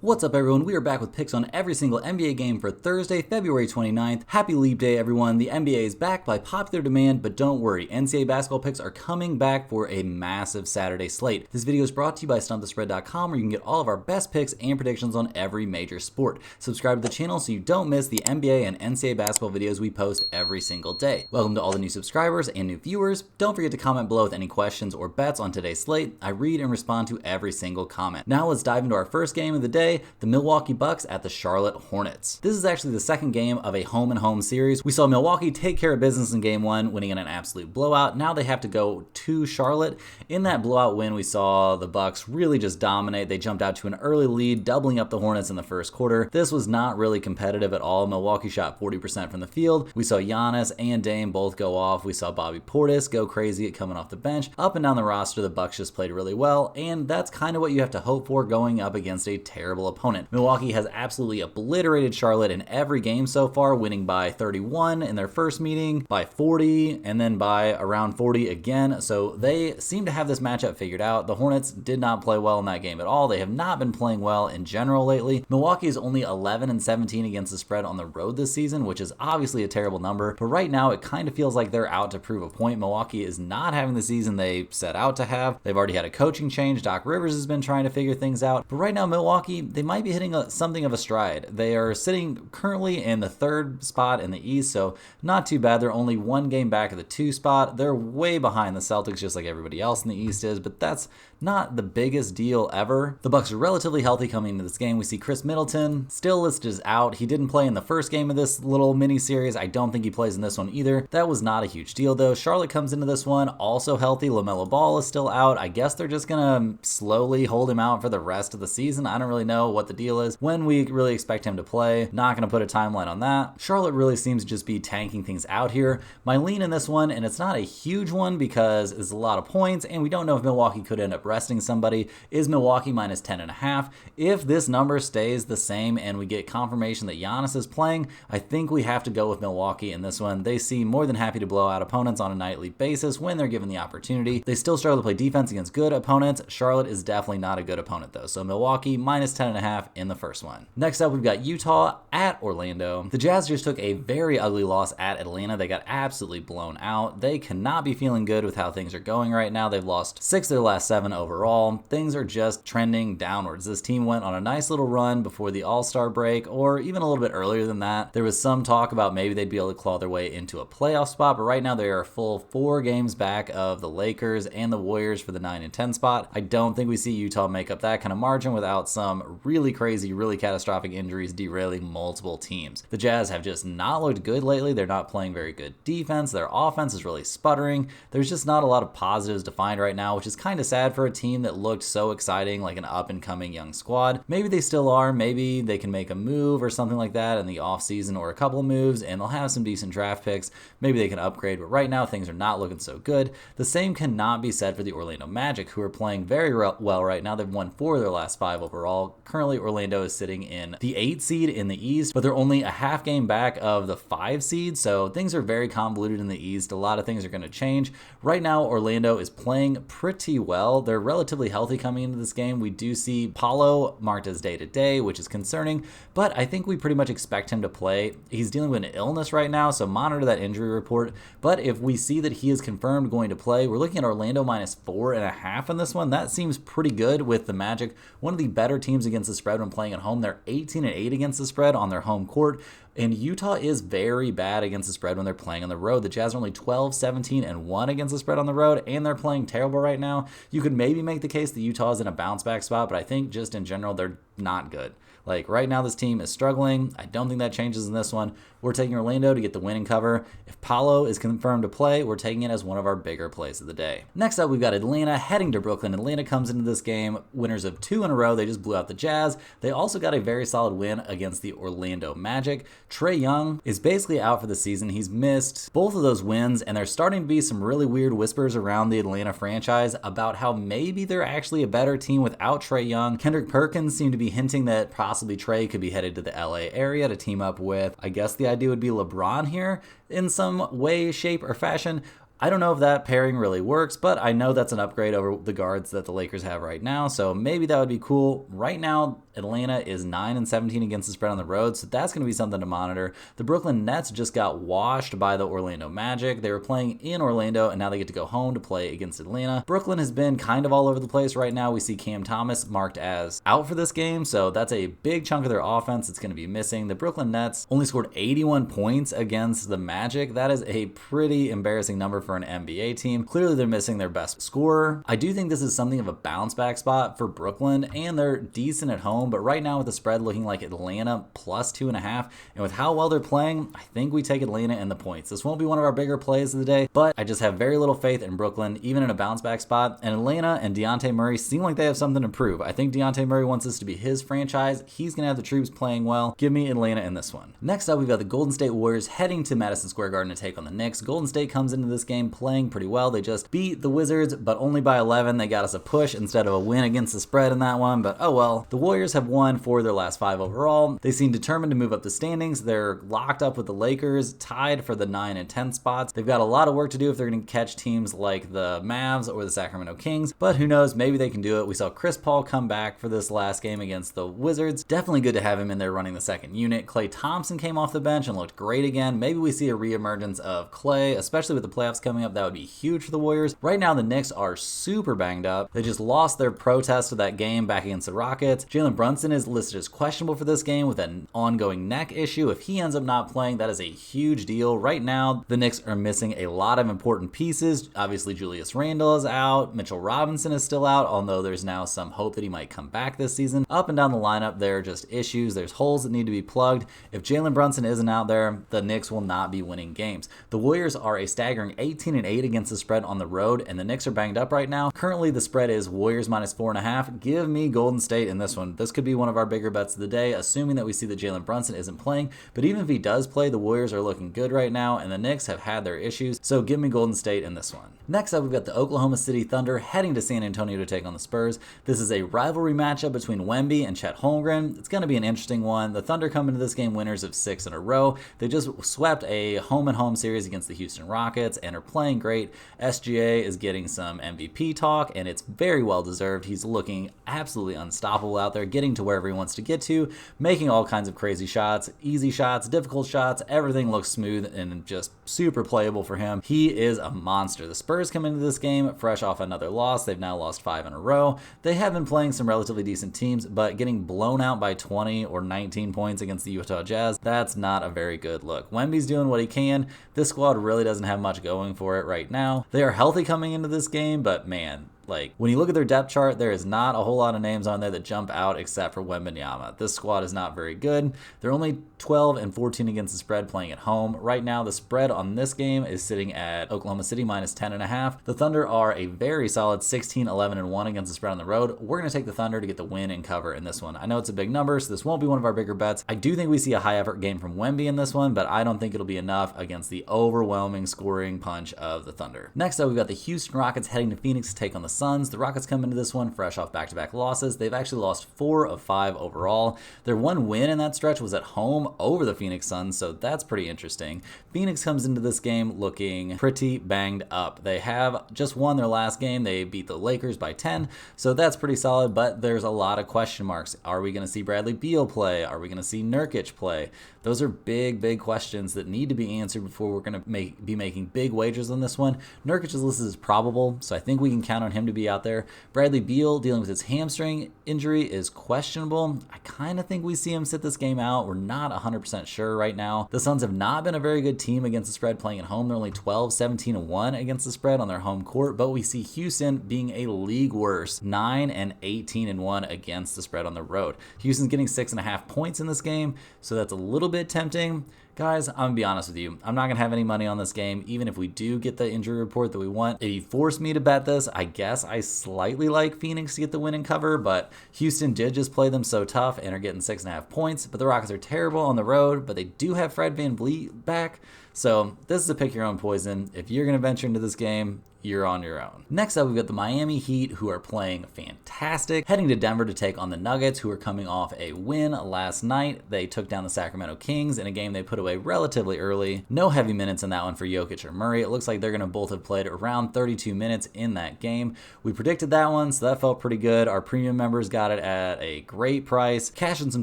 What's up, everyone? We are back with picks on every single NBA game for Thursday, February 29th. Happy Leap Day, everyone. The NBA is back by popular demand, but don't worry, NCAA basketball picks are coming back for a massive Saturday slate. This video is brought to you by StumpTheSpread.com, where you can get all of our best picks and predictions on every major sport. Subscribe to the channel so you don't miss the NBA and NCAA basketball videos we post every single day. Welcome to all the new subscribers and new viewers. Don't forget to comment below with any questions or bets on today's slate. I read and respond to every single comment. Now let's dive into our first game of the day. The Milwaukee Bucks at the Charlotte Hornets. This is actually the second game of a home-and-home series. We saw Milwaukee take care of business in game one, winning in an absolute blowout. Now they have to go to Charlotte. In that blowout win, we saw the Bucks really just dominate. They jumped out to an early lead, doubling up the Hornets in the first quarter. This was not really competitive at all. Milwaukee shot 40% from the field. We saw Giannis and Dame both go off. We saw Bobby Portis go crazy at coming off the bench. Up and down the roster, the Bucks just played really well, and that's kind of what you have to hope for going up against a terrible opponent. Milwaukee has absolutely obliterated Charlotte in every game so far, winning by 31 in their first meeting, by 40, and then by around 40 again. So they seem to have this matchup figured out. The Hornets did not play well in that game at all. They have not been playing well in general lately. Milwaukee is only 11-17 against the spread on the road this season, which is obviously a terrible number. But right now, it kind of feels like they're out to prove a point. Milwaukee is not having the season they set out to have. They've already had a coaching change. Doc Rivers has been trying to figure things out. But right now, Milwaukee, they might be hitting something of a stride. They are sitting currently in the third spot in the East, so not too bad. They're only one game back of the 2 spot. They're way behind the Celtics, just like everybody else in the East is, but that's not the biggest deal ever. The Bucks are relatively healthy coming into this game. We see Chris Middleton still listed as out. He didn't play in the first game of this little mini series. I don't think he plays in this one either. That was not a huge deal though. Charlotte comes into this one also healthy. LaMelo Ball is still out. I guess they're just gonna slowly hold him out for the rest of the season. I don't really know what the deal is, when we really expect him to play. Not gonna put a timeline on that. Charlotte really seems to just be tanking things out here. My lean in this one, and it's not a huge one because it's a lot of points, and we don't know if Milwaukee could end up resting somebody, is Milwaukee minus 10.5. If this number stays the same and we get confirmation that Giannis is playing, I think we have to go with Milwaukee in this one. They seem more than happy to blow out opponents on a nightly basis when they're given the opportunity. They still struggle to play defense against good opponents. Charlotte is definitely not a good opponent though, so Milwaukee minus 10.5 in the first one. Next up, we've got Utah at Orlando. The Jazz just took a very ugly loss at Atlanta. They got absolutely blown out. They cannot be feeling good with how things are going right now. They've lost 6 of their last 7 overall. Things are just trending downwards. This team went on a nice little run before the All-Star break, or even a little bit earlier than that. There was some talk about maybe they'd be able to claw their way into a playoff spot, but right now they are a full 4 games back of the Lakers and the Warriors for the 9 and 10 spot. I don't think we see Utah make up that kind of margin without some really crazy, really catastrophic injuries derailing multiple teams. The Jazz have just not looked good lately. They're not playing very good defense. Their offense is really sputtering. There's just not a lot of positives to find right now, which is kind of sad for a team that looked so exciting, like an up-and-coming young squad. Maybe they still are. Maybe they can make a move or something like that in the offseason, or a couple of moves, and they'll have some decent draft picks. Maybe they can upgrade, but right now things are not looking so good. The same cannot be said for the Orlando Magic, who are playing very well right now. They've won 4 of their last 5 overall. Currently, Orlando is sitting in the 8 seed in the East, but they're only a half game back of the 5 seed, so things are very convoluted in the East. A lot of things are going to change. Right now, Orlando is playing pretty well. They're relatively healthy coming into this game. We do see Paulo marked as day-to-day, which is concerning, but I think we pretty much expect him to play. He's dealing with an illness right now, so monitor that injury report, but if we see that he is confirmed going to play, we're looking at Orlando minus 4.5 in this one. That seems pretty good with the Magic, one of the better teams against the spread when playing at home. They're 18-8 against the spread on their home court. And Utah is very bad against the spread when they're playing on the road. The Jazz are only 12-17-1 against the spread on the road, and they're playing terrible right now. You could maybe make the case that Utah is in a bounce back spot, but I think just in general, they're not good. Like right now, this team is struggling. I don't think that changes in this one. We're taking Orlando to get the win and cover. If Paulo is confirmed to play, we're taking it as one of our bigger plays of the day. Next up, we've got Atlanta heading to Brooklyn. Atlanta comes into this game winners of 2 in a row. They just blew out the Jazz. They also got a very solid win against the Orlando Magic. Trae Young is basically out for the season. He's missed both of those wins, and there's starting to be some really weird whispers around the Atlanta franchise about how maybe they're actually a better team without Trae Young. Kendrick Perkins seemed to be hinting that possibly Trae could be headed to the LA area to team up with, I guess the idea would be LeBron here in some way, shape, or fashion. I don't know if that pairing really works, but I know that's an upgrade over the guards that the Lakers have right now, so maybe that would be cool. Right now, Atlanta is 9-17 against the spread on the road, so that's going to be something to monitor. The Brooklyn Nets just got washed by the Orlando Magic. They were playing in Orlando, and now they get to go home to play against Atlanta. Brooklyn has been kind of all over the place right now. We see Cam Thomas marked as out for this game, so that's a big chunk of their offense that's going to be missing. The Brooklyn Nets only scored 81 points against the Magic. That is a pretty embarrassing number for an NBA team. Clearly, they're missing their best scorer. I do think this is something of a bounce back spot for Brooklyn, and they're decent at home, but right now with the spread looking like Atlanta plus 2.5, and with how well they're playing, I think we take Atlanta and the points. This won't be one of our bigger plays of the day, but I just have very little faith in Brooklyn, even in a bounce back spot, and Atlanta and Dejounte Murray seem like they have something to prove. I think Dejounte Murray wants this to be his franchise. He's going to have the troops playing well. Give me Atlanta in this one. Next up, we've got the Golden State Warriors heading to Madison Square Garden to take on the Knicks. Golden State comes into this game playing pretty well. They just beat the Wizards, but only by 11. They got us a push instead of a win against the spread in that one, but oh well. The Warriors have won 4 of their last 5 overall. They seem determined to move up the standings. They're locked up with the Lakers, tied for the 9 and 10 spots. They've got a lot of work to do if they're going to catch teams like the Mavs or the Sacramento Kings, but who knows, maybe they can do it. We saw Chris Paul come back for this last game against the Wizards. Definitely good to have him in there running the second unit. Klay Thompson came off the bench and looked great again. Maybe we see a reemergence of Klay, especially with the playoffs coming up. That would be huge for the Warriors. Right now, the Knicks are super banged up. They just lost their protest of that game back against the Rockets. Jalen Brunson is listed as questionable for this game with an ongoing neck issue. If he ends up not playing, that is a huge deal. Right now, the Knicks are missing a lot of important pieces. Obviously, Julius Randle is out. Mitchell Robinson is still out, although there's now some hope that he might come back this season. Up and down the lineup, there are just issues. There's holes that need to be plugged. If Jalen Brunson isn't out there, the Knicks will not be winning games. The Warriors are a staggering 18-8 against the spread on the road, and the Knicks are banged up right now. Currently, the spread is Warriors minus 4.5. Give me Golden State in this one. This could be one of our bigger bets of the day, assuming that we see that Jalen Brunson isn't playing. But even if he does play, the Warriors are looking good right now, and the Knicks have had their issues. So give me Golden State in this one. Next up, we've got the Oklahoma City Thunder heading to San Antonio to take on the Spurs. This is a rivalry matchup between Wemby and Chet Holmgren. It's going to be an interesting one. The Thunder come into this game winners of 6 in a row. They just swept a home-and-home series against the Houston Rockets and are playing great. SGA is getting some MVP talk, and it's very well deserved. He's looking absolutely unstoppable out there, getting to wherever he wants to get to, making all kinds of crazy shots, easy shots, difficult shots. Everything looks smooth and just super playable for him. He is a monster. The Spurs come into this game fresh off another loss. They've now lost 5 in a row. They have been playing some relatively decent teams, but getting blown out by 20 or 19 points against the Utah Jazz, that's not a very good look. Wemby's doing what he can. This squad really doesn't have much going for it right now. They are healthy coming into this game, but man, like, when you look at their depth chart, there is not a whole lot of names on there that jump out except for Wembanyama. This squad is not very good. They're only 12-14 against the spread playing at home. Right now, the spread on this game is sitting at Oklahoma City minus 10.5. The Thunder are a very solid 16-11-1 against the spread on the road. We're going to take the Thunder to get the win and cover in this one. I know it's a big number, so this won't be one of our bigger bets. I do think we see a high-effort game from Wemby in this one, but I don't think it'll be enough against the overwhelming scoring punch of the Thunder. Next up, we've got the Houston Rockets heading to Phoenix to take on the Suns. The Rockets come into this one fresh off back-to-back losses. They've actually lost 4 of 5 overall. Their one win in that stretch was at home over the Phoenix Suns, so that's pretty interesting. Phoenix comes into this game looking pretty banged up. They have just won their last game. They beat the Lakers by 10, so that's pretty solid, but there's a lot of question marks. Are we going to see Bradley Beal play? Are we going to see Nurkic play? Those are big questions that need to be answered before we're going to be making big wagers on this one. Nurkic is listed as probable, so I think we can count on him to be out there. Bradley Beal, dealing with his hamstring injury, is questionable. I kind of think we see him sit this game out. We're not 100% sure right now. The Suns have not been a very good team against the spread playing at home. They're only 12-17-1 against the spread on their home court, but we see Houston being a league worse 9-18-1 against the spread on the road. Houston's getting 6.5 points in this game, so that's a little bit tempting. Guys, I'm going to be honest with you. I'm not going to have any money on this game, even if we do get the injury report that we want. If you force me to bet this, I guess I slightly like Phoenix to get the win and cover, but Houston did just play them so tough and are getting 6.5 points. But the Rockets are terrible on the road, but they do have Fred VanVleet back. So this is a pick your own poison. If you're going to venture into this game, you're on your own. Next up, we've got the Miami Heat, who are playing fantastic, heading to Denver to take on the Nuggets, who are coming off a win last night. They took down the Sacramento Kings in a game they put away relatively early. No heavy minutes in that one for Jokic or Murray. It looks like they're going to both have played around 32 minutes in that game. We predicted that one, so that felt pretty good. Our premium members got it at a great price. Cashing some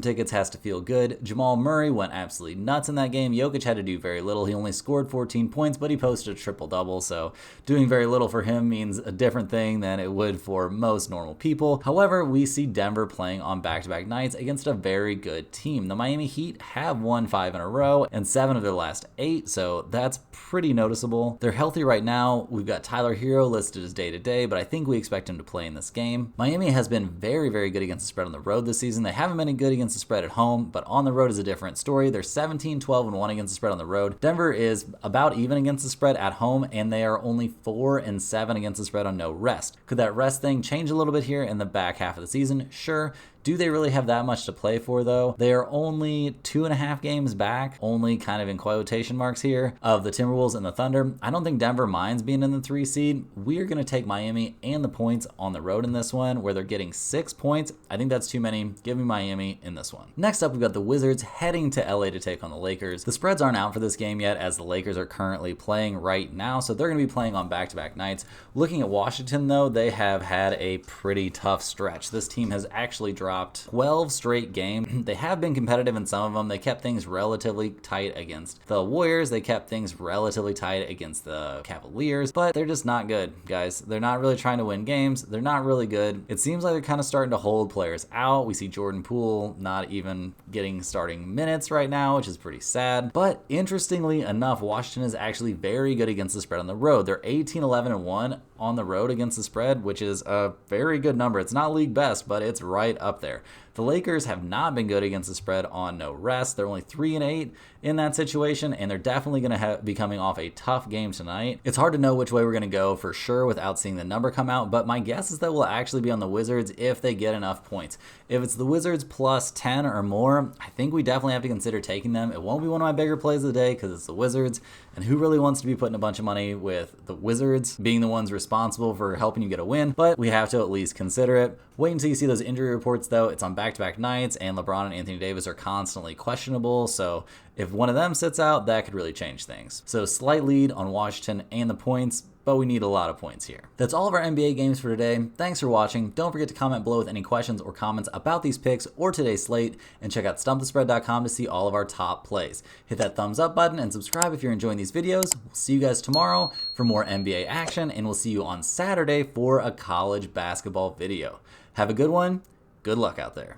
tickets has to feel good. Jamal Murray went absolutely nuts in that game. Jokic had to do very little. He only scored 14 points, but he posted a triple-double, so doing very little for him means a different thing than it would for most normal people. However, we see Denver playing on back-to-back nights against a very good team. The Miami Heat have won 5 in a row and 7 of their last 8, so that's pretty noticeable. They're healthy right now. We've got Tyler Hero listed as day-to-day, but I think we expect him to play in this game. Miami has been very, very good against the spread on the road this season. They haven't been good against the spread at home, but on the road is a different story. They're 17, 12, and 1 against the spread on the road. Denver is about even against the spread at home, and they are only 4 and 7 against the spread on no rest. Could that rest thing change a little bit here in the back half of the season? Sure. Do they really have that much to play for, though? They are only 2.5 games back, only kind of in quotation marks here, of the Timberwolves and the Thunder. I don't think Denver minds being in the 3 seed. We are going to take Miami and the points on the road in this one, where they're getting 6 points. I think that's too many. Give me Miami in this one. Next up, we've got the Wizards heading to LA to take on the Lakers. The spreads aren't out for this game yet, as the Lakers are currently playing right now, so they're going to be playing on back-to-back nights. Looking at Washington, though, they have had a pretty tough stretch. This team has actually dropped 12 straight games. They have been competitive in some of them. They kept things relatively tight against the Warriors. They kept things relatively tight against the Cavaliers, but they're just not good, guys. They're not really trying to win games. They're not really good. It seems like they're kind of starting to hold players out. We see Jordan Poole not even getting starting minutes right now, which is pretty sad. But interestingly enough, Washington is actually very good against the spread on the road. They're 18, 11, and 1 on the road against the spread, which is a very good number. It's not league best, but it's right up there. The Lakers have not been good against the spread on no rest. They're only 3 and 8 in that situation, and they're definitely going to be coming off a tough game tonight. It's hard to know which way we're going to go for sure without seeing the number come out, but my guess is that we'll actually be on the Wizards if they get enough points. If it's the Wizards plus 10 or more, I think we definitely have to consider taking them. It won't be one of my bigger plays of the day because it's the Wizards, and who really wants to be putting a bunch of money with the Wizards being the ones responsible for helping you get a win? But we have to at least consider it. Wait until you see those injury reports, though. It's on back-to-back nights, and LeBron and Anthony Davis are constantly questionable, so if one of them sits out, that could really change things. So slight lead on Washington and the points, but we need a lot of points here. That's all of our NBA games for today. Thanks for watching. Don't forget to comment below with any questions or comments about these picks or today's slate, and check out stumpthespread.com to see all of our top plays. Hit that thumbs up button and subscribe if you're enjoying these videos. We'll see you guys tomorrow for more NBA action, and we'll see you on Saturday for a college basketball video. Have a good one. Good luck out there.